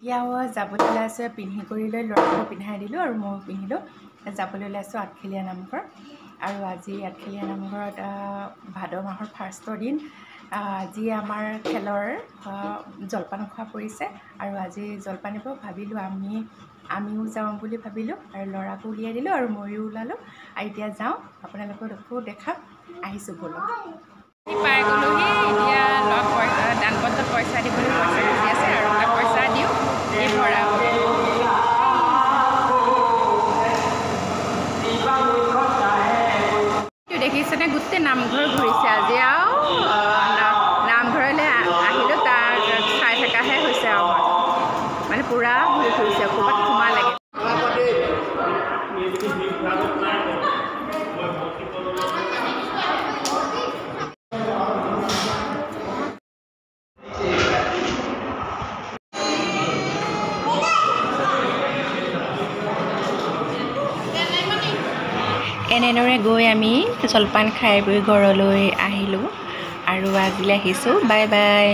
ইয়াও যাবলৈ ওলাইছোঁ পিন্ধি কৰি লৈ ল'ৰাকো পিন্ধাই দিলোঁ আৰু ময়ো পিন্ধিলোঁ যাবলৈ ওলাইছোঁ আঠখেলীয়া নামঘৰ আৰু আজি আঠখেলীয়া নামঘৰত ভাদ মাহৰ ফাৰ্ষ্টৰ দিন আজি আমাৰ খেলৰ জলপান খোৱা পৰিছে আৰু আজি জলপান দিব ভাবিলোঁ আমিও যাওঁ বুলি ভাবিলোঁ আৰু ল'ৰাকো উলিয়াই দিলোঁ আৰু ময়ো ওলালোঁ আৰু এতিয়া যাওঁ আপোনালোককো দেখাম আহিছোঁ ব'লক পাই গ'লোহি এতিয়া লগ দানপত্ৰত পইচা দিবলৈ পইচা খুজি আছে আৰু তাক পইচা দিওঁ এই ভৰা দেখিছেনে গোটেই নামঘৰ ঘূৰিছে আজি আৰু নামঘৰলৈ আহিলোঁ তাৰ চাই থকাহে হৈছে আৰু মানে পূৰা ঘূৰি ফুৰিছে ক'ৰবাত সোমা লাগে এনেদৰে গৈ আমি জলপান খাই বৈ ঘৰলৈ আহিলোঁ আৰু আজিলৈ আহিছোঁ বাই বাই।